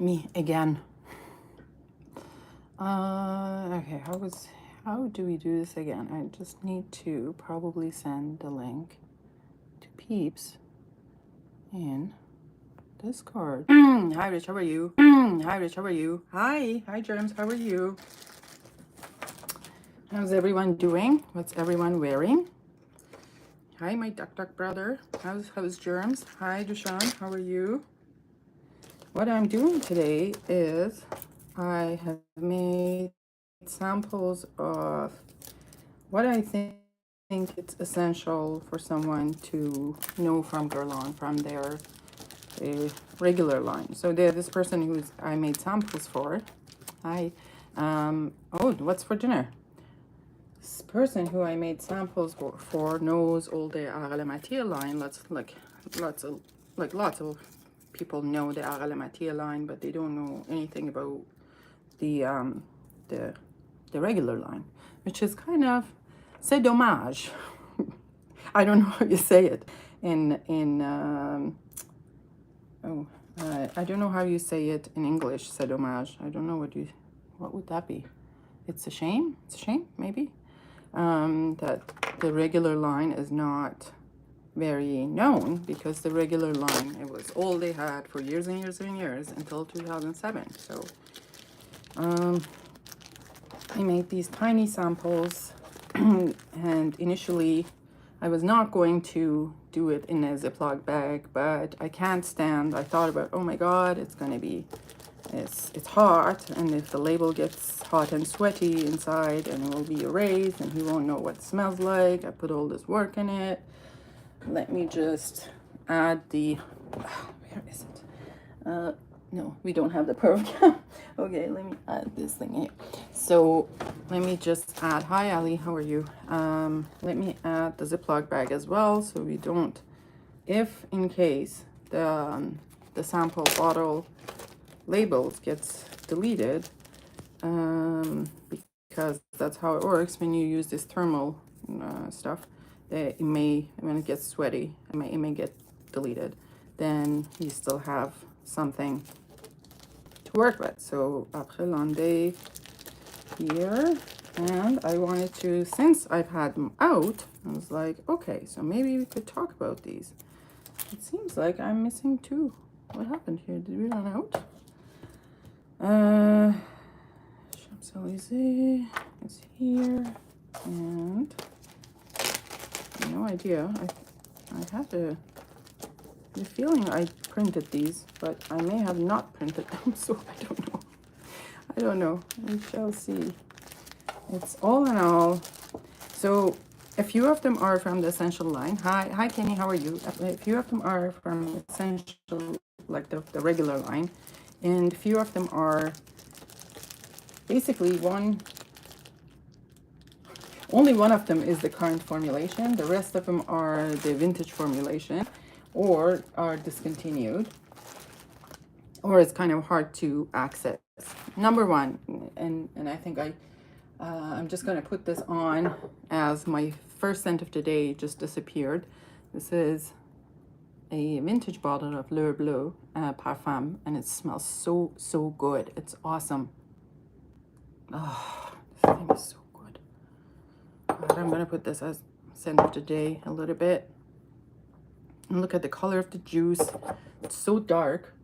Me again. Okay, how do we do this again? I just need to probably send the link to Peeps in Discord. Hi Rich, how are you? Hi Rich, how are you? Hi Germs, how are you? How's everyone doing? What's everyone wearing? Hi my duck brother. How's Germs? Hi Dushan, how are you? What I'm doing today is I have made samples of what I think it's essential for someone to know from Guerlain, from their regular line. So there's this person who's I made samples for. Hi. Oh, what's for dinner? This person who I made samples for knows all the Aralematier line. Lots of people know the Aralematier line, but they don't know anything about the the the regular line, which is kind of c'est dommage. I don't know how you say it I don't know how you say it in English. C'est dommage. I don't know what would that be. It's a shame. It's a shame, maybe, that the regular line is not very known, because the regular line, it was all they had for years and years and years until 2007. So I made these tiny samples and initially I was not going to do it in a Ziploc bag, but I can't stand, I thought about, oh my god, it's gonna be, it's hot, and if the label gets hot and sweaty inside, and it will be erased and he won't know what it smells like. I put all this work in it. Let me just add the, where is it? No, we don't have the program. Okay, let me add this thing here. So let me just add, hi Ali, how are you? Let me add the Ziploc bag as well, so we don't, if in case the sample bottle labels gets deleted, because that's how it works when you use this thermal stuff, that it may, when it gets sweaty, it may get deleted. Then you still have something to work with. So après l'ondé here, and I wanted to, since I've had them out, I was like, okay, so maybe we could talk about these. It seems like I'm missing two. What happened here? Did we run out? Champs-Élysées is here, and no idea. I had the feeling I printed these, but I may have not printed them, so I don't know. I don't know. We shall see. It's all in all. So a few of them are from the Essential line. Hi Kenny, how are you? A few of them are from Essential, like the regular line, and a few of them are basically only one of them is the current formulation. The rest of them are the vintage formulation, or are discontinued, or it's kind of hard to access. Number one, and I think I'm just going to put this on as my first scent of the day just disappeared. This is a vintage bottle of Mitra-et-le-Parfum, and it smells so good. It's awesome. Oh, this thing is so good. God, I'm going to put this as scent of the day a little bit. And look at the color of the juice. It's so dark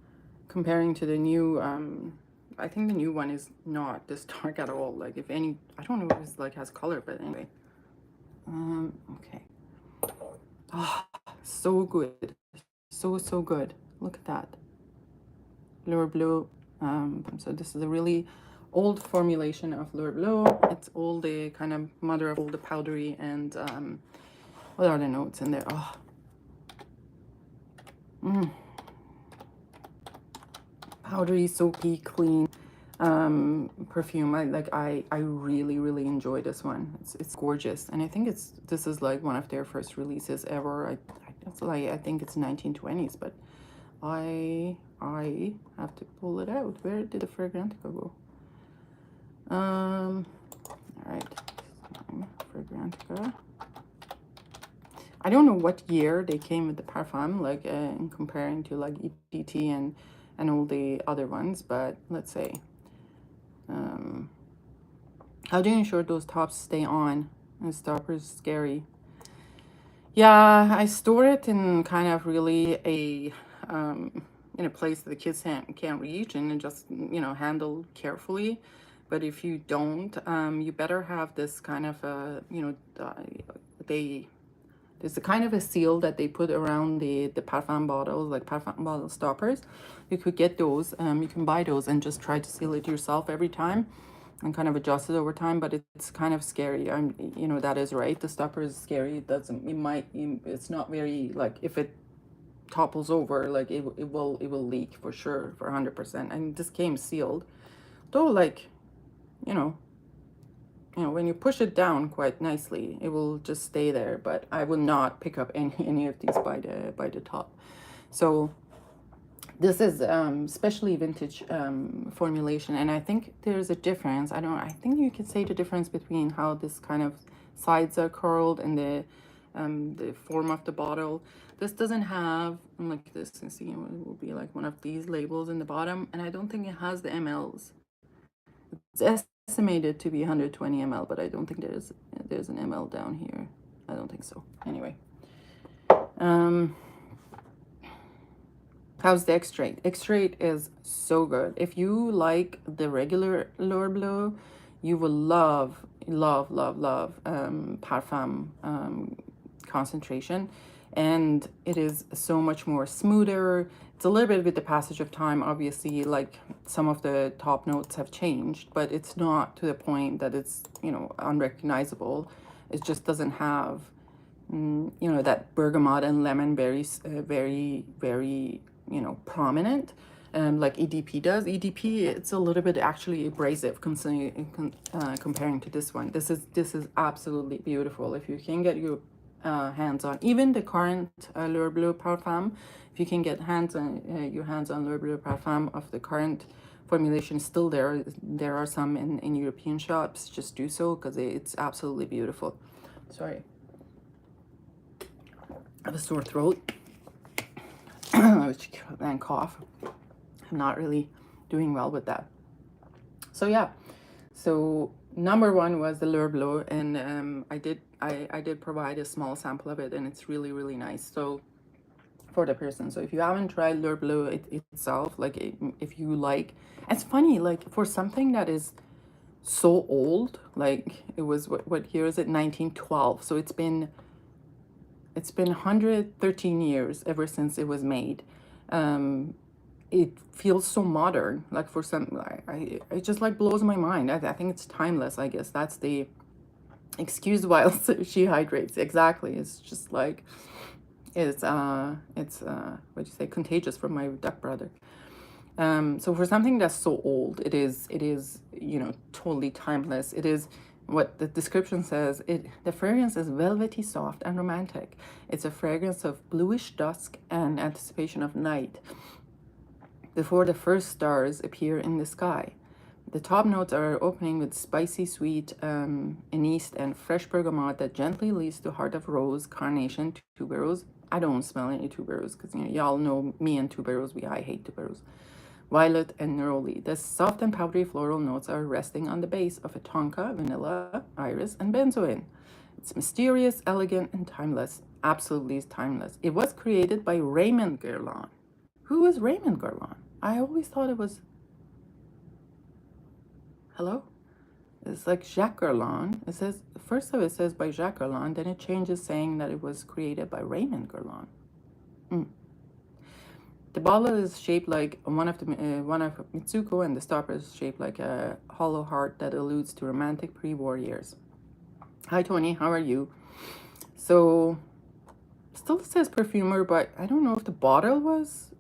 comparing to the new, I think the new one is not this dark at all. Like, if any, I don't know if it's like has color, but anyway. Okay. Oh, so good. So good. Look at that. Lure Bleu. So this is a really old formulation of Lure Bleu. It's all the kind of mother of all the powdery and what are the notes in there? Oh. Powdery, soapy, clean perfume. I really enjoy this one. It's gorgeous, and I think this is like one of their first releases ever. I think it's 1920s, but I have to pull it out. Where did the Fragrantica go? All right, Fragrantica. I don't know what year they came with the parfum, like in comparing to like EDT and and all the other ones. But let's say, how do you ensure those tops stay on? And stopper is scary. Yeah, I store it in kind of really in a place that the kids can't reach, and just, handle carefully. But if you don't, you better have this kind of they there's a kind of a seal that they put around the parfum bottles, like parfum bottle stoppers. You could get those. You can buy those and just try to seal it yourself every time, and kind of adjust it over time. But it's kind of scary. That is right. The stopper is scary. It doesn't. It's not very, like, if it topples over, like it will leak for sure, for 100%. And this came sealed, though. Like, you know when you push it down quite nicely, it will just stay there. But I will not pick up any of these by the top. So this is especially vintage formulation, and I think there's a difference. I think you could say the difference between how this kind of sides are curled and the form of the bottle. This doesn't have, like this, and see, it will be like one of these labels in the bottom, and I don't think it has the mLs. It's estimated to be 120 ml, but I don't think there's an ml down here. I don't think so. Anyway, how's the extrait? Extrait is so good. If you like the regular L'Or Bleu, you will love parfum concentration, and it is so much more smoother. It's a little bit with the passage of time, obviously, like some of the top notes have changed, but it's not to the point that it's, unrecognizable. It just doesn't have, that bergamot and lemon very, very, prominent, like EDP does. EDP, it's a little bit actually abrasive comparing to this one. This is absolutely beautiful. If you can get your hands on even the current L'Or Bleu Parfum, if you can get your hands on L'Or Bleu Parfum of the current formulation, still there are some in European shops. Just do so, because it's absolutely beautiful. Sorry, I have a sore throat and cough. I'm not really doing well with that. So yeah, so number one was the L'Or Bleu, and I did provide a small sample of it, and it's really, really nice. So for the person, so if you haven't tried L'Or Bleu itself, like, if you like, it's funny, like, for something that is so old, like, it was, what year is it? 1912. So it's been 113 years ever since it was made. It feels so modern, like, for some, it just, like, blows my mind. I think it's timeless. I guess that's the excuse while she hydrates. Exactly. It's just like, it's what do you say, contagious, from my duck brother. So for something that's so old, it is totally timeless. It is what the description says. The fragrance is velvety, soft, and romantic. It's a fragrance of bluish dusk and anticipation of night before the first stars appear in the sky. The top notes are opening with spicy, sweet anise and fresh bergamot that gently leads to heart of rose, carnation, tuberose. I don't smell any tuberose, because y'all know me and tuberose. I hate tuberose. Violet and neroli. The soft and powdery floral notes are resting on the base of a tonka, vanilla, iris, and benzoin. It's mysterious, elegant, and timeless. Absolutely timeless. It was created by Raymond Guerlain. Who is Raymond Guerlain? I always thought it was... Hello? It's like Jacques Guerlain. It says, first of it says by Jacques Guerlain, then it changes saying that it was created by Raymond Guerlain. The bottle is shaped like one of Mitsuko, and the stopper is shaped like a hollow heart that alludes to romantic pre-war years. Hi, Tony. How are you? So, still says perfumer, but I don't know if the bottle was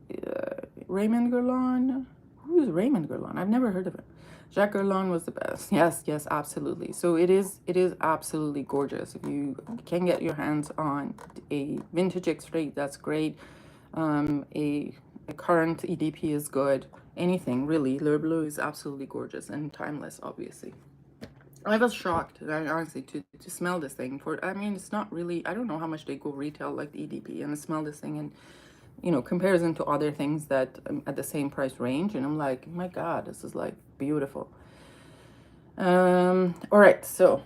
Raymond Guerlain. Who is Raymond Guerlain? I've never heard of him. Jacques Guerlain was the best. Yes, absolutely. So it is absolutely gorgeous. If you can get your hands on a vintage extrait, that's great. A current EDP is good. Anything, really. L'Or Bleu is absolutely gorgeous and timeless, obviously. I was shocked, honestly, to smell this thing. It's not really, I don't know how much they go retail, like the EDP, and smell this thing, and you know, comparison to other things that at the same price range, and I'm like, my God, this is like beautiful. All right, so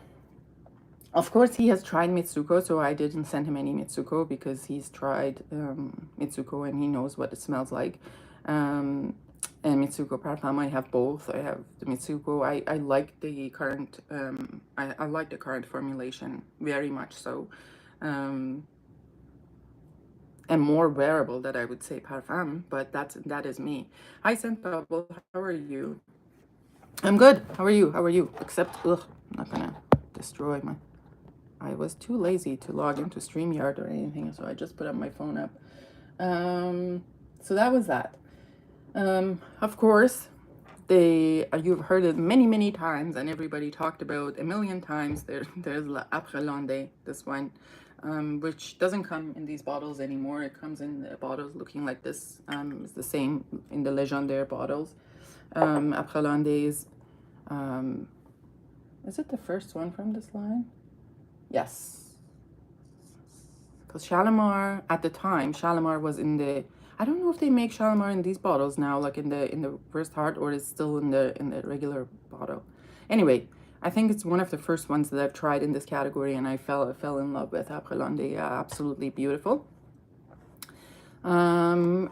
of course he has tried Mitsuko, so I didn't send him any Mitsuko because he's tried Mitsuko and he knows what it smells like. And Mitsuko Parfum, I have both. I have the Mitsuko. I like the current I like the current formulation very much so. Um, and more wearable that I would say Parfum, but that is me. Hi Scent Bubble, how are you? I'm good. How are you? How are you? Except ugh, I'm not gonna destroy my, I was too lazy to log into StreamYard or anything, so I just put up my phone up. So that was that. Of course, you've heard it many, many times, and everybody talked about a million times. There's La Après Landais, this one, which doesn't come in these bottles anymore. It comes in the bottles looking like this. It's the same in the Légendaire bottles. Après Landais is it the first one from this line? Yes, because Shalimar at the time, Shalimar was in the. I don't know if they make Shalimar in these bottles now, like in the first heart, or it's still in the regular bottle. Anyway, I think it's one of the first ones that I've tried in this category, and I fell in love with Après Landais. Absolutely beautiful. And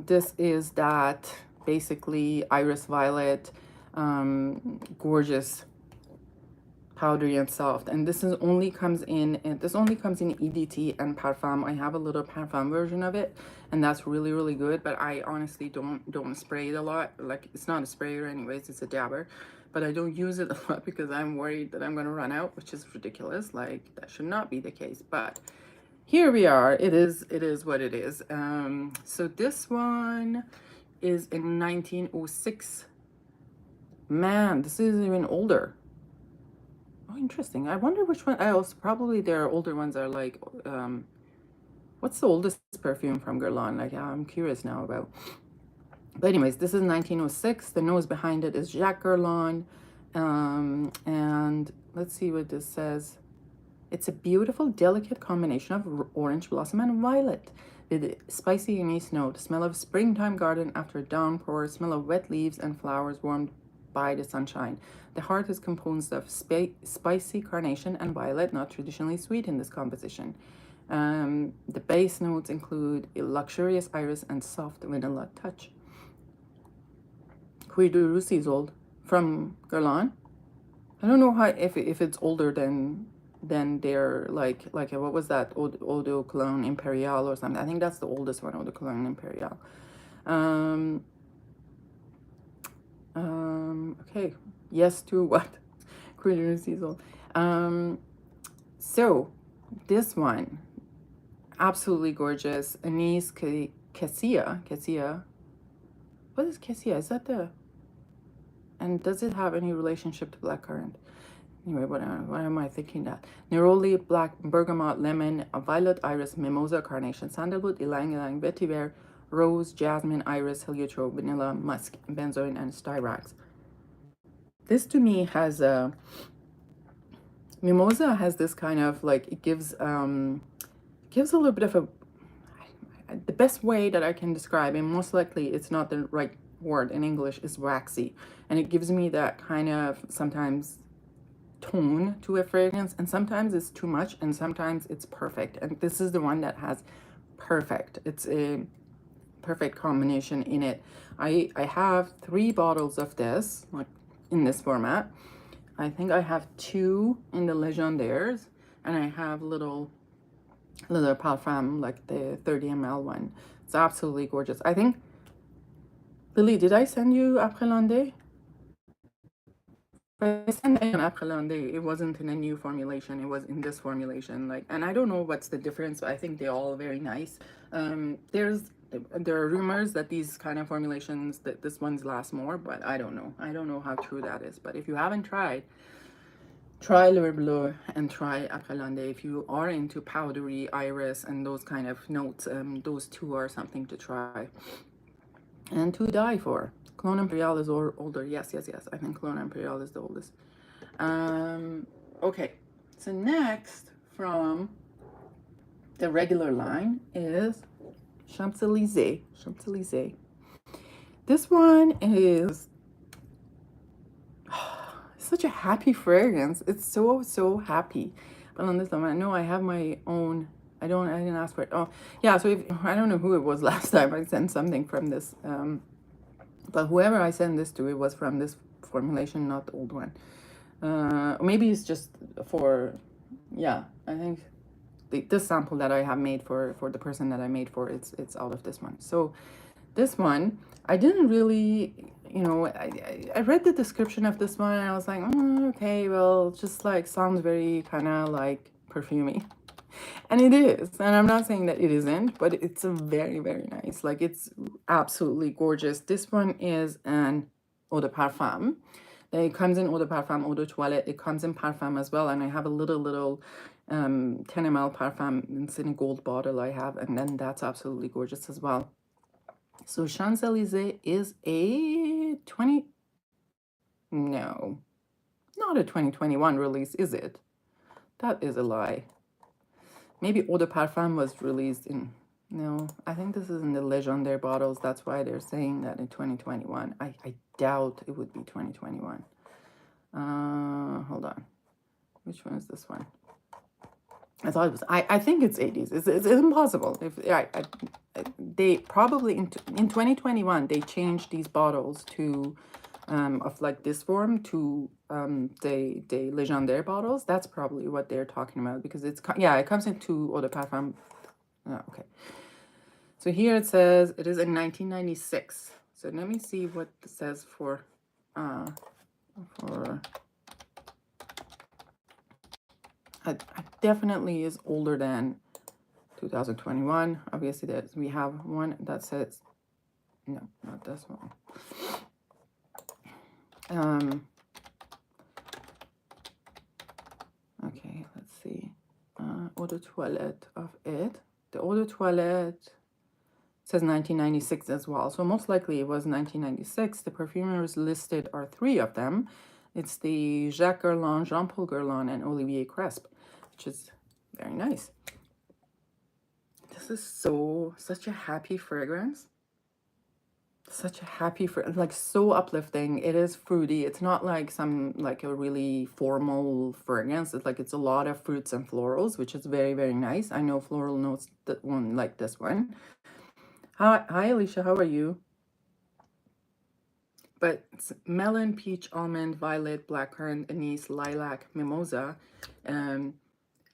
this is that basically iris violet, gorgeous, powdery and soft, and this is only comes in EDT and Parfum. I have a little Parfum version of it, and that's really, really good, but I honestly don't spray it a lot. Like, it's not a sprayer anyways, it's a dabber, but I don't use it a lot because I'm worried that I'm going to run out, which is ridiculous. Like, that should not be the case, but here we are. It is what it is. So this one is in 1906. Man, this is even older. Oh, interesting. I wonder which one. I also probably their older ones are like, what's the oldest perfume from Guerlain? Like, I'm curious now about. But anyways, this is 1906. The nose behind it is Jacques Guerlain, and let's see what this says. It's a beautiful, delicate combination of orange blossom and violet, with spicy anise note, smell of springtime garden after a downpour, smell of wet leaves and flowers warmed by the sunshine. The heart is composed of spicy carnation and violet, not traditionally sweet in this composition. The base notes include a luxurious iris and soft vanilla touch. Cuir de Russie is old from Guerlain. I don't know how if it's older than their like what was that, Eau de Cologne Imperial or something. I think that's the oldest one, Eau de Cologne Imperial. Okay, yes to what? Cuir de Russie is old. So this one, absolutely gorgeous. Anise Cassia. What is Cassia? Is that the? And does it have any relationship to blackcurrant? Anyway, what am I thinking that? Neroli, black bergamot, lemon, violet iris, mimosa, carnation, sandalwood, ylang ylang, vetiver, rose, jasmine, iris, heliotrope, vanilla, musk, benzoin, and styrax. This to me has a mimosa has this kind of like, it gives a little bit of a, the best way that I can describe, and most likely it's not the right word in English, is waxy, and it gives me that kind of sometimes tone to a fragrance, and sometimes it's too much and sometimes it's perfect, and this is the one that has perfect. It's a perfect combination in it. I have 3 bottles of this, like in this format. I think I have 2 in the Légendaires, and I have little Parfum, like the 30 ml one. It's absolutely gorgeous. I think, Lily, did I send you Après Landais? I sent an Après Landais. It wasn't in a new formulation. It was in this formulation. Like, and I don't know what's the difference, but I think they're all very nice. There are rumors that these kind of formulations, that this one's last more, but I don't know. I don't know how true that is. But if you haven't tried, try Le Bleu and try Après Landais. If you are into powdery iris and those kind of notes, those 2 are something to try and to die for. Clone Imperial is older. Yes. I think Clone Imperial is the oldest. Okay, so next from the regular line is Champs-Élysées. Champs-Élysées. This one is such a happy fragrance. It's so, so happy. But on this one, I know I have my own. I didn't ask for it. Oh, yeah. So if, I don't know who it was last time I sent something from this. But whoever I sent this to, it was from this formulation, not the old one. Maybe it's just for, yeah, I think this sample that I have made for the person that I made for, it's out of this one. So this one, I didn't really, you know, I read the description of this one and I was like, okay, well, just like sounds very kind of like perfumey. And it is. And I'm not saying that it isn't, but it's a very, very nice. Like, it's absolutely gorgeous. This one is an eau de parfum. It comes in eau de parfum, eau de toilette. It comes in parfum as well. And I have a little 10 ml parfum. It's in a gold bottle I have. And then that's absolutely gorgeous as well. So Champs-Élysées is a 20... No, not a 2021 release, is it? That is a lie. Maybe Eau de Parfum was released in... No, I think this is in the Legendaire bottles. That's why they're saying that in 2021. I doubt it would be 2021. Hold on. Which one is this one? I thought it was... I think it's 80s. It's impossible. If they probably... In 2021, they changed these bottles to... of like this form to the Legendaire bottles. That's probably what they're talking about, because it's, yeah, it comes in two eau de parfum. Okay, so here it says it is in 1996. So let me see what it says for it definitely is older than 2021. Obviously we have one that says, no, not this one. Okay, let's see. Eau de toilette of it. The eau de toilette says 1996 as well. So most likely it was 1996. The perfumers listed are three of them. It's the Jacques Guerlain, Jean-Paul Guerlain, and Olivier Cresp, which is very nice. This is such a happy fragrance. Such a happy, like, so uplifting. It is fruity. It's not like some, like a really formal fragrance. It's like, it's a lot of fruits and florals, which is very, very nice. I know floral notes that one, like this one. Hi Alicia, how are you? But it's melon, peach, almond, violet, blackcurrant, anise, lilac, mimosa,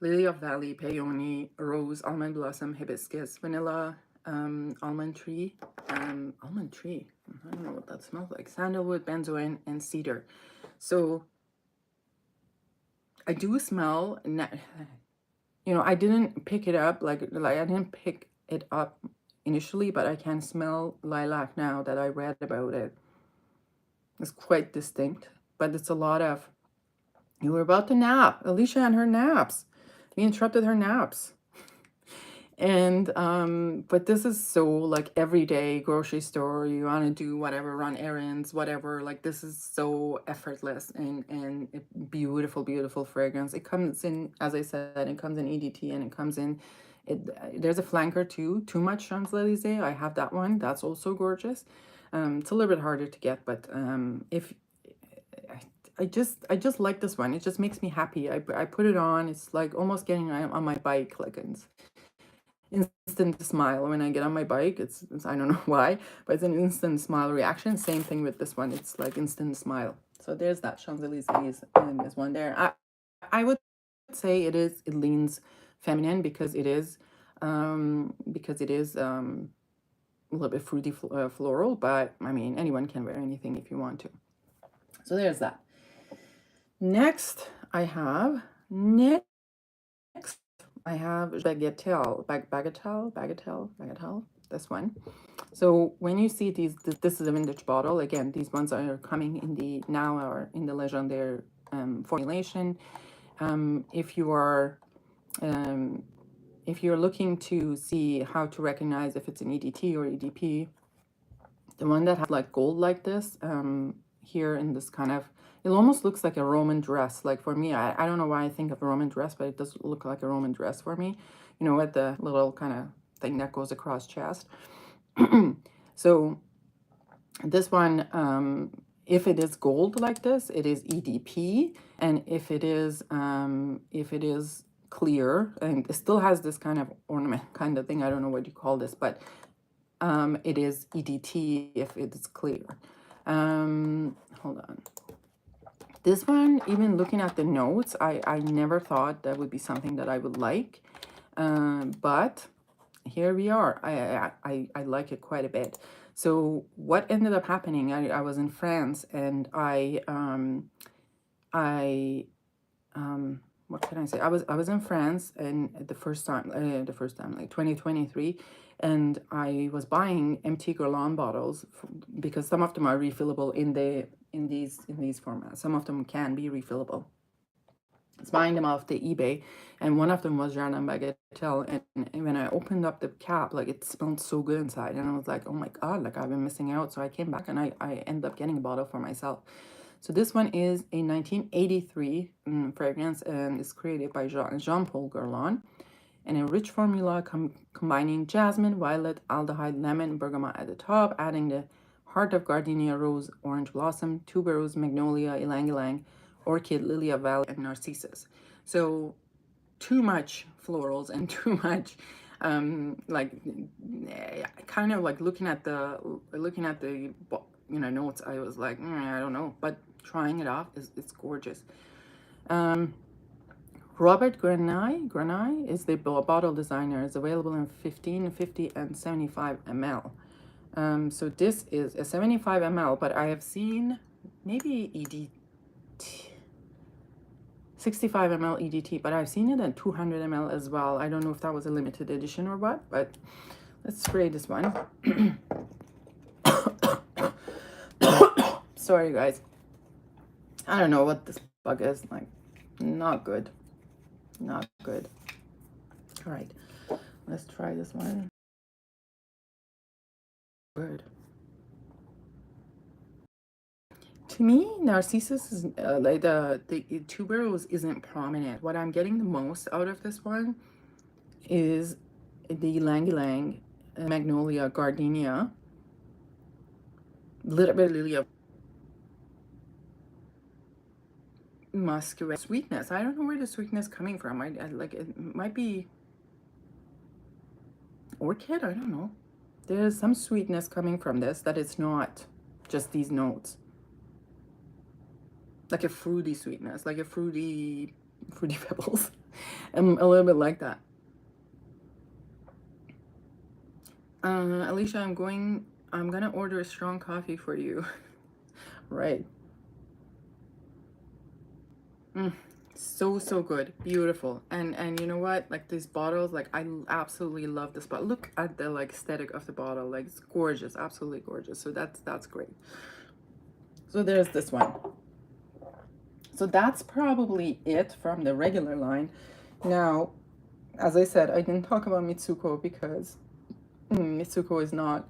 lily of valley, peony, rose, almond blossom, hibiscus, vanilla, almond tree. I don't know what that smells like. Sandalwood, benzoin, and cedar. So I do smell, you know, I didn't pick it up, like I didn't pick it up initially, but I can smell lilac now that I read about it. It's quite distinct, but it's a lot of... You were about to nap. Alicia and her naps. We interrupted her naps. And but this is so like everyday grocery store. You want to do whatever, run errands, whatever. Like, this is so effortless and beautiful, beautiful fragrance. It comes in, as I said, it comes in EDT, and it comes in... there's a flanker too. Too Much Champs-Élysées. I have that one. That's also gorgeous. It's a little bit harder to get, but if I just like this one. It just makes me happy. I put it on. It's like almost getting on my bike, like it's instant smile when I get on my bike. It's I don't know why, but it's an instant smile reaction. Same thing with this one. It's like instant smile. So there's that Champs-Élysées, and there's one there. I would say it leans feminine, because it is a little bit fruity, floral, but I mean, anyone can wear anything if you want to. So there's that. Next I have Bagatelle, this one. So when you see these, this is a vintage bottle. Again, these ones are coming in the Legendaire formulation. If you're looking to see how to recognize if it's an EDT or EDP, the one that has like gold like this, here in this kind of... It almost looks like a Roman dress. Like, for me, I don't know why I think of a Roman dress, but it does look like a Roman dress for me. You know, with the little kind of thing that goes across chest. So this one, if it is gold like this, it is EDP, and if it is clear, and it still has this kind of ornament kind of thing, I don't know what you call this, but it is EDT if it is clear. Hold on. This one, even looking at the notes, I never thought that would be something that I would like, but here we are. I like it quite a bit. So what ended up happening, I was in France, and what can I say? I was in France, and the first time like 2023, and I was buying empty Guerlain bottles because some of them are refillable in these formats. Some of them can be refillable. I was buying them off the eBay, and one of them was Jardin Bagatelle, and when I opened up the cap, like, it smelled so good inside, and I was like, oh my god, like, I've been missing out. So I came back and I ended up getting a bottle for myself. So this one is a 1983 fragrance, and it's created by Jean-Paul Guerlain, and a rich formula combining jasmine, violet, aldehyde, lemon, bergamot at the top, adding the heart of gardenia, rose, orange blossom, tuberose, magnolia, ylang-ylang, orchid, lily of valley, and narcissus. So too much florals and too much like, kind of like looking at the notes, I was like, I don't know, but trying it off, it's gorgeous. Robert Granai is the bottle designer. It's available in 15, 50, and 75 ml. So this is a 75 ml, but I have seen maybe EDT, 65 ml EDT, but I've seen it at 200 ml as well. I don't know if that was a limited edition or what, but let's spray this one. Sorry, guys. I don't know what this bug is. Like, not good. Not good. All right, let's try this one. Good. To me, narcissus is like the tuberose isn't prominent. What I'm getting the most out of this one is the ylang-ylang, magnolia, gardenia, little bit of lily of muscarella, sweetness. I don't know where the sweetness coming from. I like, it might be orchid. I don't know. There's some sweetness coming from this that it's not just these notes. Like a fruity sweetness, like a fruity pebbles. I'm a little bit like that. Alicia, I'm gonna order a strong coffee for you. Right. So good, beautiful. And you know what, like, these bottles, like, I absolutely love this bottle. Look at the, like, aesthetic of the bottle. Like, it's gorgeous, absolutely gorgeous. So that's great. So there's this one. So that's probably it from the regular line. Now, as I said, I didn't talk about Mitsuko because Mitsuko is not,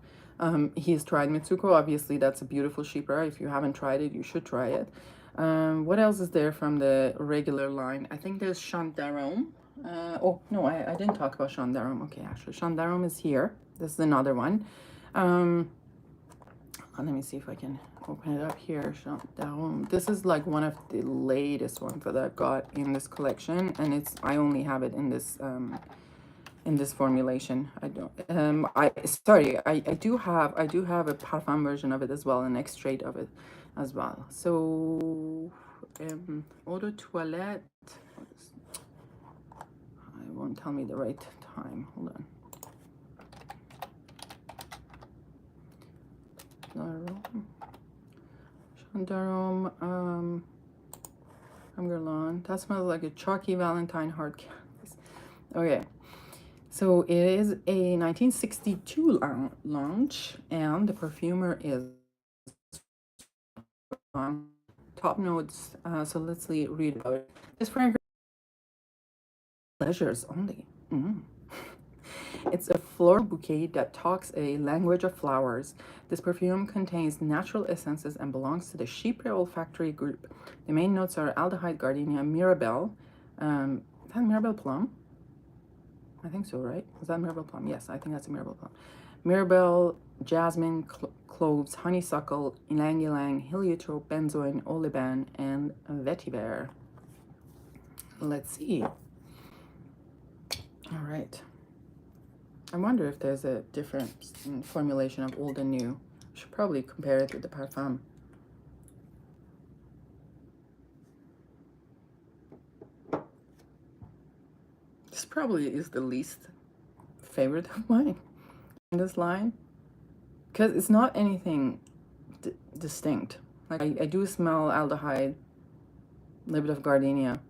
he's tried Mitsuko. Obviously, that's a beautiful chypre. If you haven't tried it, you should try it. What else is there from the regular line? I think there's Chant d'Arôme. Oh, no, I didn't talk about Chant d'Arôme. Okay, actually, Chant d'Arôme is here. This is another one. Let me see if I can open it up here. Chant d'Arôme. This is like one of the latest ones that I've got in this collection, and I only have it in this formulation. I don't I do have a parfum version of it as well, an extrait of it as well. So eau de toilette, I won't tell me the right time, hold on. Chant d'Arôme, from Guerlain. That smells like a chalky Valentine hard canvas. Okay. So it is a 1962 launch, and the perfumer is top notes. So let's read about it. This fragrance, pleasures only. It's a floral bouquet that talks a language of flowers. This perfume contains natural essences and belongs to the chypre olfactory group. The main notes are aldehyde, gardenia, mirabelle. Is that mirabelle plum? I think so, right? Is that Mirabelle Plum? Yes, I think that's a Mirabelle Plum. Mirabelle, jasmine, cloves, honeysuckle, ylang ylang, heliotrope, benzoin, oliban, and vetiver. Let's see. All right. I wonder if there's a difference in formulation of old and new. I should probably compare it with the Parfum. This probably is the least favorite of mine in this line, because it's not anything distinct. Like I do smell aldehyde, a little bit of gardenia,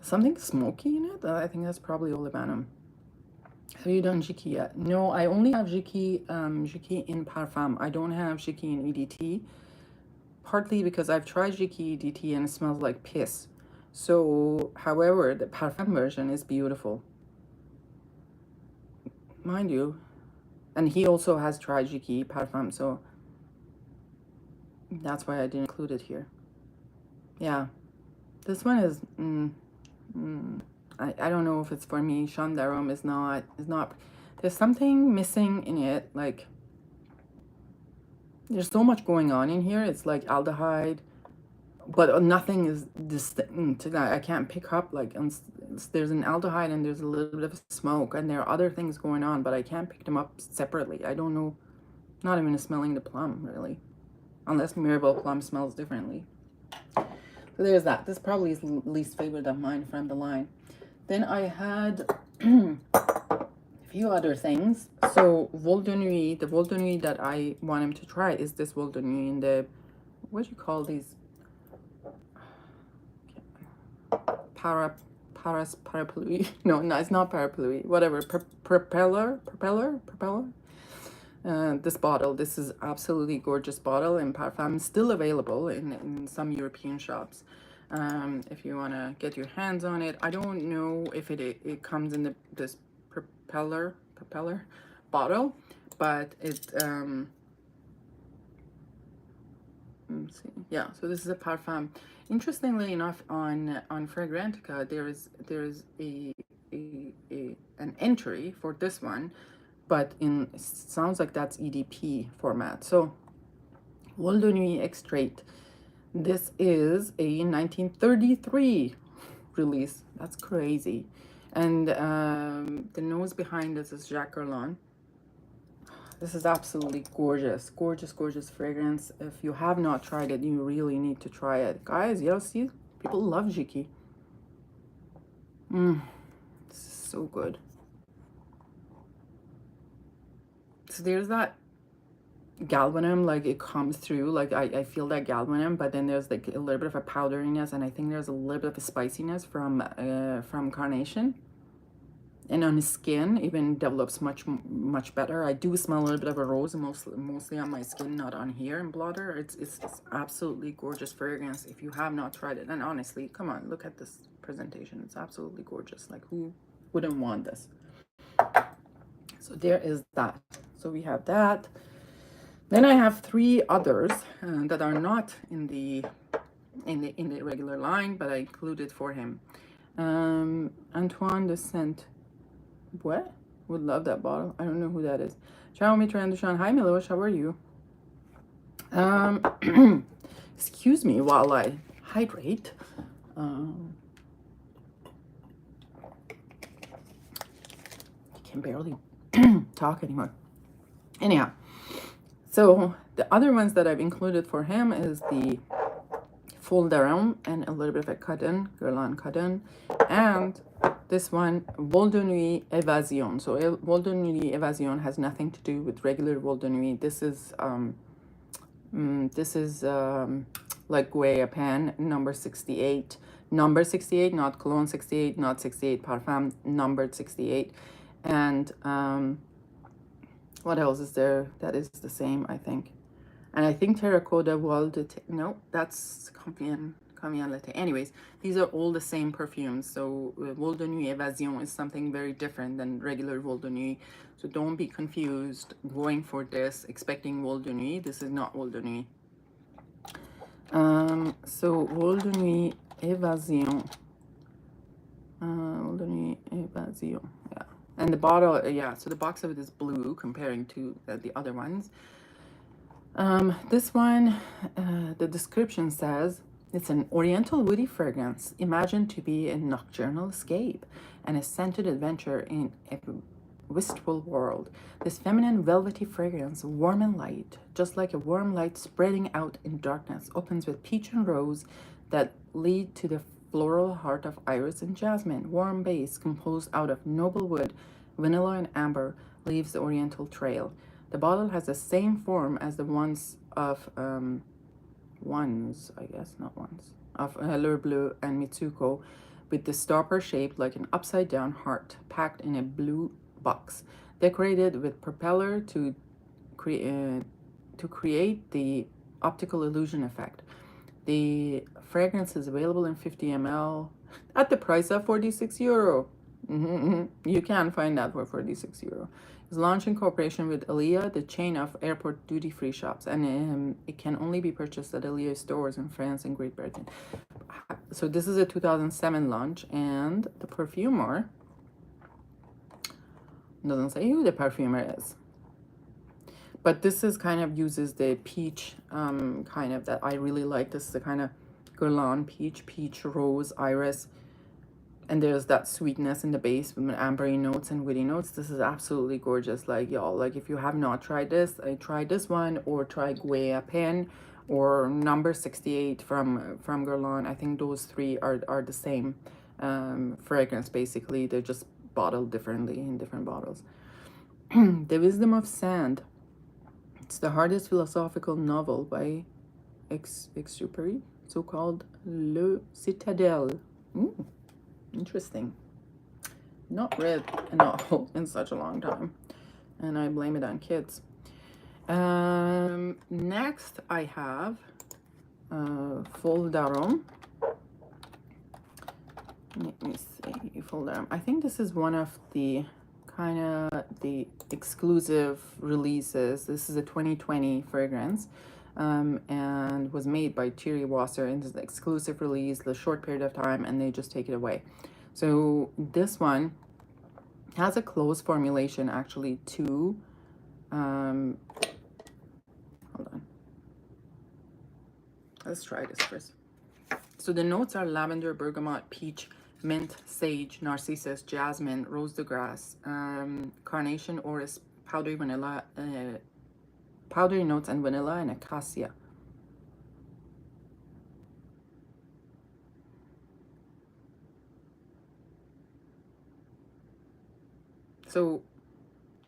something smoky in it. I think that's probably olibanum. Have you done Jiki yet? No, I only have Jiki, Jiki in Parfum. I don't have Jiki in EDT, partly because I've tried Jiki EDT and it smells like piss. So, however, the Parfum version is beautiful, mind you. And he also has tried Jiki Parfum, so that's why I didn't include it here. Yeah, this one is, I don't know if it's for me. Chandarum is not, there's something missing in it. Like, there's so much going on in here. It's like aldehyde, but nothing is distinct. I can't pick up, like, there's an aldehyde and there's a little bit of smoke and there are other things going on, but I can't pick them up separately. I don't know, not even smelling the plum, really. Unless Mirabelle Plum smells differently. So there's that. This probably is least favorite of mine from the line. Then I had a few other things. So Vol de Nuit, the Vol de Nuit that I want him to try is this Vol de Nuit in the, what do you call these? Parapluie. No, it's not parapluie. Whatever. Propeller. This bottle, this is absolutely gorgeous bottle, and Parfum still available in some European shops. If you want to get your hands on it. I don't know if it comes in this propeller bottle, but it let's see. Yeah, so this is a Parfum. Interestingly enough, on Fragrantica there's an entry for this one, but it sounds like that's EDP format. So Vol de Nuit Extrait. This is a 1933 release. That's crazy. And the nose behind this is Jacques Guerlain. This is absolutely gorgeous. Gorgeous fragrance. If you have not tried it, you really need to try it. Guys, you see, people love Jiki. This is so good. So there's that galbanum, like it comes through, like I feel that galbanum, but then there's like a little bit of a powderiness, and I think there's a little bit of a spiciness from Carnation. And on his skin, even develops much better. I do smell a little bit of a rose, mostly on my skin, not on here in blotter. It's absolutely gorgeous fragrance. If you have not tried it, and honestly, come on, look at this presentation. It's absolutely gorgeous. Like, who wouldn't want this? So there is that. So we have that. Then I have three others that are not in the regular line, but I included for him. Antoine de Saint. What? Would love that bottle. I don't know who that is. Ciao, Mitra and Dushan. Hi, Milosh. How are you? Excuse me while I hydrate. I can barely talk anymore. Anyhow, so the other ones that I've included for him is the Fol d'Arum and a little bit of a Cudden, Guerlain Cudden, and this one, Vol de Nuit Evasion. So Vol de Nuit Evasion has nothing to do with regular Vol de Nuit. This is like Guayapan number 68. Number 68, not Cologne 68, not 68 Parfum, numbered 68. And what else is there that is the same, I think? And I think Terracotta Wall de... No, that's Campion Latte. Anyways, these are all the same perfumes. So Vol de Nuit Evasion is something very different than regular Vol de Nuit. So don't be confused going for this, expecting Vol de Nuit. This is not Vol de Nuit. So Vol de Nuit Evasion. Vol de Nuit Evasion. Yeah. And the bottle, yeah, so the box of it is blue comparing to the other ones. This one, the description says, it's an oriental woody fragrance imagined to be a nocturnal escape and a scented adventure in a wistful world. This feminine velvety fragrance, warm and light, just like a warm light spreading out in darkness, opens with peach and rose that lead to the floral heart of iris and jasmine. Warm base composed out of noble wood, vanilla and amber leaves the oriental trail. The bottle has the same form as the ones of L'Heure Bleu and Mitsuko, with the stopper shaped like an upside-down heart, packed in a blue box, decorated with propeller to create the optical illusion effect. The fragrance is available in 50 ml at the price of 46 euro. You can find that for 46 euro. It's launched in cooperation with Elia, the chain of airport duty-free shops, and it can only be purchased at Elia stores in France and Great Britain. So this is a 2007 launch, and the perfumer doesn't say who the perfumer is. But this is kind of uses the peach kind of that I really like. This is the kind of Guerlain peach, rose, iris. And there's that sweetness in the base with ambery notes and woody notes. This is absolutely gorgeous. Like, y'all, like if you have not tried this, I tried this one, or try Guaya Pen or number 68 from Guerlain. I think those three are the same fragrance, basically. They're just bottled differently in different bottles. The Wisdom of Sand. It's the hardest philosophical novel by Exupéry, so-called Le Citadelle. Interesting. Not read a novel in such a long time, and I blame it on kids. Next I have Fol d'Arôme. Let me see, Fol d'Arôme. I think this is one of the kind of the exclusive releases. This is a 2020 fragrance. And was made by Thierry Wasser, and this is the exclusive release, the short period of time, and they just take it away. So this one has a close formulation actually to hold on, let's try this first. So the notes are lavender, bergamot, peach, mint, sage, narcissus, jasmine, rose de grace, carnation, orris, powdery vanilla, powdery notes and vanilla, and acacia. So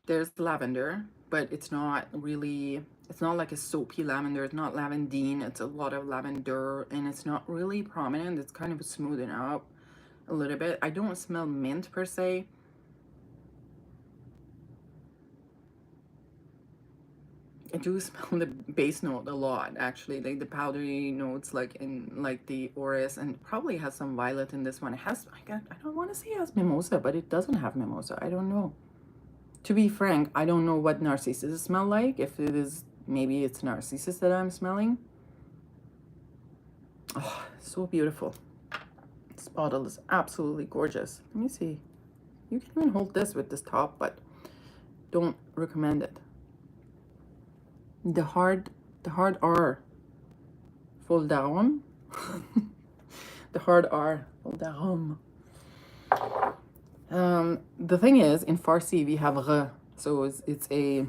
there's lavender, but it's not really, it's not like a soapy lavender. It's not lavandine. It's a lot of lavender, and it's not really prominent. It's kind of smoothing out a little bit. I don't smell mint per se. I do smell the base note a lot, actually, like the powdery notes, like in like the orris, and probably has some violet in this one. It has, I don't want to say it has mimosa, but it doesn't have mimosa. I don't know. To be frank, I don't know what narcissus smell like. If it is, maybe it's narcissus that I'm smelling. Oh, so beautiful. This bottle is absolutely gorgeous. Let me see. You can even hold this with this top, but don't recommend it. The hard R, Fol d'Arôme. The hard R, Fol d'Arôme. The thing is, in Farsi we have R, so it's a,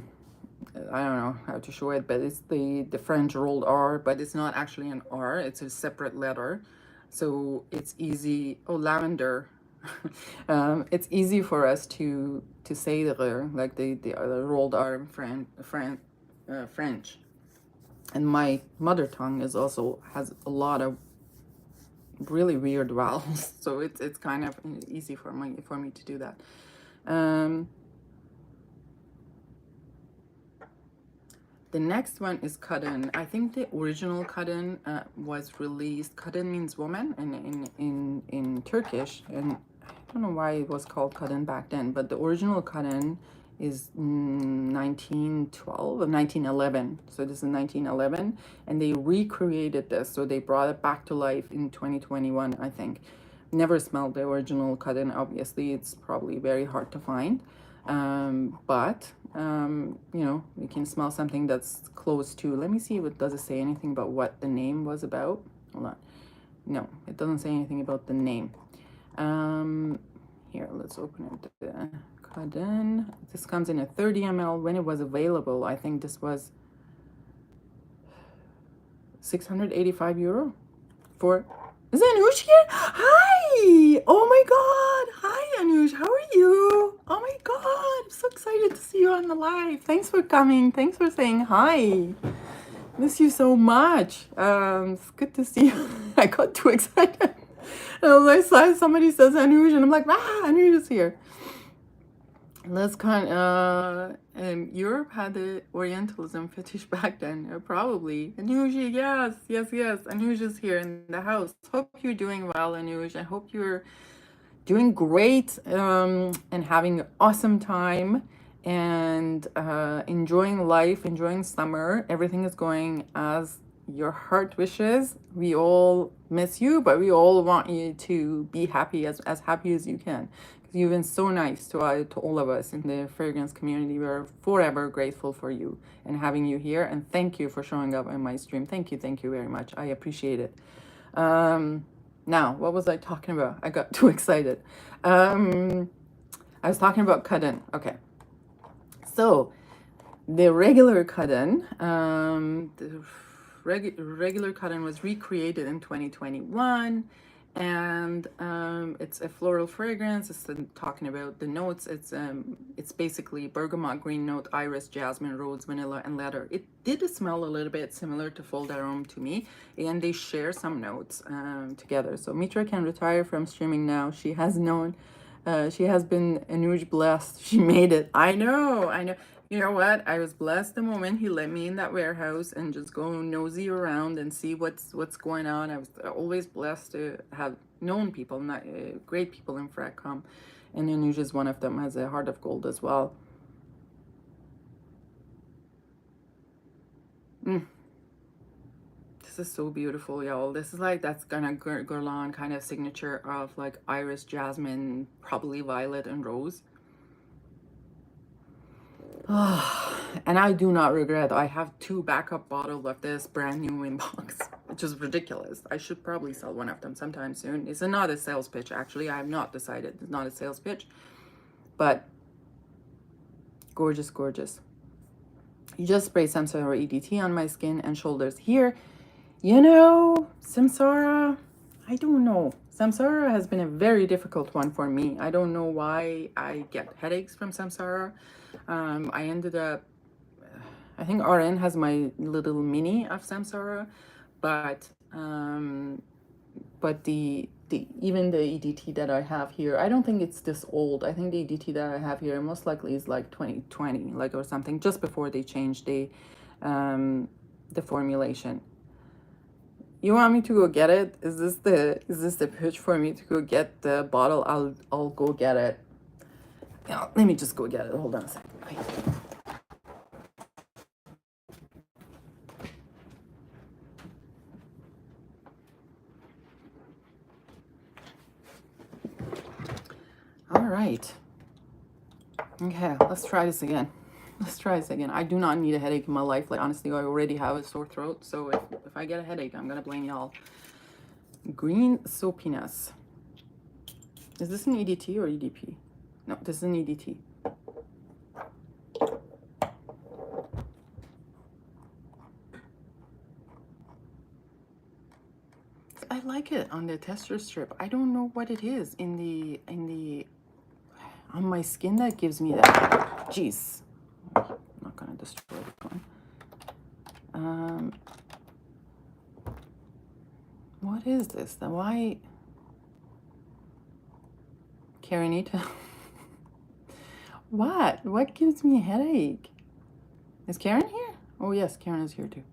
I don't know how to show it, but it's the French rolled R, but it's not actually an R, it's a separate letter, so it's easy. Oh, lavender. It's easy for us to say the R, like the rolled R in French, and my mother tongue is also has a lot of really weird vowels, so it's kind of easy for me to do that. The next one is Kadın. I think the original Kadın was released. Kadın means woman in Turkish, and I don't know why it was called Kadın back then, but the original Kadın is 1912 or 1911. So this is 1911, and they recreated this. So they brought it back to life in 2021, I think. Never smelled the original Cutting. Obviously, it's probably very hard to find. But you know, you can smell something that's close to. Let me see if it does it say anything about what the name was about. Hold on. No, it doesn't say anything about the name. Here, let's open it. Cutting. This comes in a 30 ml. When it was available, I think this was 685 euro for. Is Anush here? Hi! Oh my god! Hi Anush, how are you? Oh my god, I'm so excited to see you on the live. Thanks for coming. Thanks for saying hi. Miss you so much. It's good to see you. I got too excited. And I was like, somebody says Anush, and I'm like, Anush is here. Let's Europe had the Orientalism fetish back then, probably. Anuj, yes. Anuj is here in the house. Hope you're doing well, Anuj. I hope you're doing great and having an awesome time and enjoying life, enjoying summer. Everything is going as your heart wishes. We all miss you, but we all want you to be happy, as happy as you can. You've been so nice to all of us in the fragrance community. We're forever grateful for you and having you here. And thank you for showing up in my stream. Thank you very much. I appreciate it. Now, what was I talking about? I got too excited. I was talking about Cutting. Okay. So, the regular Cutting, regular Cutting was recreated in 2021. And it's a floral fragrance. It's talking about the notes. It's basically bergamot, green note, iris, jasmine, rose, vanilla, and leather. It did smell a little bit similar to Full d'Arôme to me, and they share some notes together. So Mitra can retire from streaming now. She has known, she has been Anuj blessed. She made it. I know. You know what? I was blessed the moment he let me in that warehouse and just go nosy around and see what's going on. I was always blessed to have known people, not great people in Fracom, and Anuj is one of them. Has a heart of gold as well. This is so beautiful, y'all. This is like that's gonna Guerlain kind of signature of like iris, jasmine, probably violet and rose. And I do not regret. I have 2 backup bottles of this brand new in box, which is ridiculous. I should probably sell one of them sometime soon. It's not a sales pitch, actually. I have not decided. It's not a sales pitch, but gorgeous, gorgeous. You just spray Samsara EDT on my skin and shoulders here. You know, Samsara, I don't know. Samsara has been a very difficult one for me. I don't know why I get headaches from Samsara. I ended up, I think RN has my little mini of Samsara, but the even the EDT that I have here, I don't think it's this old. I think the EDT that I have here most likely is like 2020, like or something, just before they changed the formulation. You want me to go get it? Is this the pitch for me to go get the bottle? I'll go get it. Yeah, let me just go get it. Hold on a second. All right. Okay, let's try this again. I do not need a headache in my life. Like, honestly, I already have a sore throat. So if I get a headache, I'm going to blame y'all. Green soapiness. Is this an EDT or EDP? No, this is an EDT. I like it on the tester strip. I don't know what it is on my skin that gives me that. Jeez. I'm not gonna destroy this one. What is this? Why? Karenita? What gives me a headache? Is Karen here? Oh yes, Karen is here too.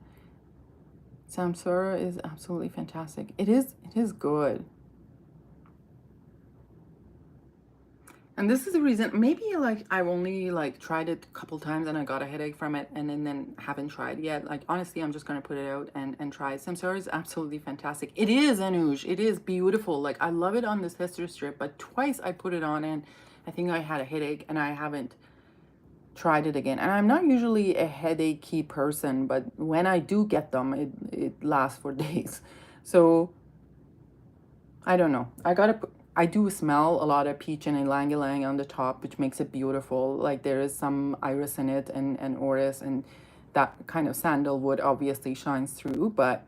Samsara is absolutely fantastic. It is good. And this is the reason, maybe like I've only like tried it a couple times and I got a headache from it, and then haven't tried yet. Like honestly, I'm just gonna put it out and try it. Samsara is absolutely fantastic. It is Anuj. It is beautiful. Like I love it on this tester strip, but twice I put it on and I think I had a headache and I haven't tried it again. And I'm not usually a headachy person, but when I do get them, it lasts for days. So I don't know. I do smell a lot of peach and ylang ylang on the top, which makes it beautiful. Like there is some iris in it and orris, and that kind of sandalwood obviously shines through. But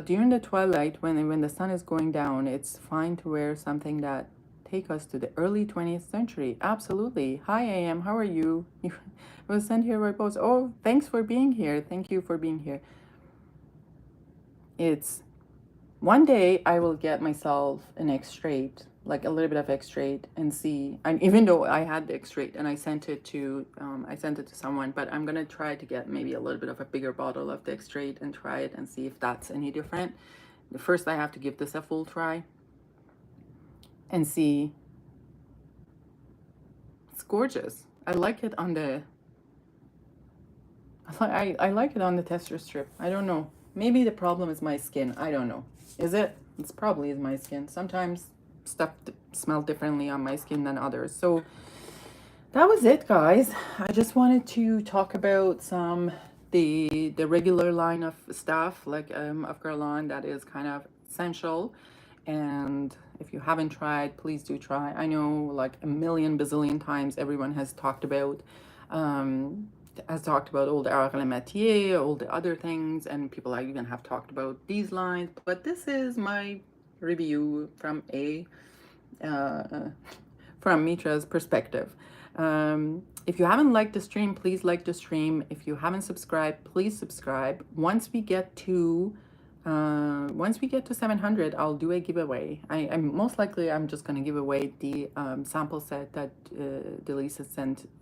during the twilight, when the sun is going down, it's fine to wear something that take us to the early 20th century. Absolutely. Hi, AM. How are you? You was sent here by post. Oh, thanks for being here. Thank you for being here. It's one day I will get myself an X-straight, like a little bit of X-straight, and see. And even though I had the X-straight and I sent it to someone, but I'm gonna try to get maybe a little bit of a bigger bottle of the X-straight and try it and see if that's any different. First, I have to give this a full try and see. It's gorgeous. I like it on the. I like it on the tester strip. I don't know. Maybe the problem is my skin. I don't know. Is it? It's probably is my skin. Sometimes stuff smells differently on my skin than others. So that was it, guys. I just wanted to talk about the regular line of stuff like of Guerlain that is kind of essential. And if you haven't tried, please do try. I know like a million bazillion times everyone has talked about all the Arc Le Métier, all the other things, and people even have talked about these lines, but this is my review from from Mitra's perspective. If you haven't liked the stream, please like the stream. If you haven't subscribed, please subscribe. Once we get to 700, I'll do a giveaway. I'm most likely I'm just going to give away the sample set that Delisa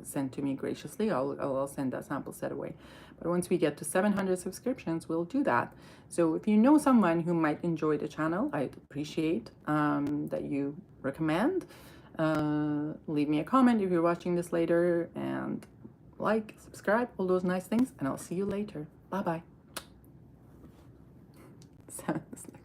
sent to me graciously. I'll send that sample set away. But once we get to 700 subscriptions, we'll do that. So if you know someone who might enjoy the channel, I'd appreciate that you recommend. Leave me a comment if you're watching this later, and like, subscribe, all those nice things, and I'll see you later. Bye bye. Sounds like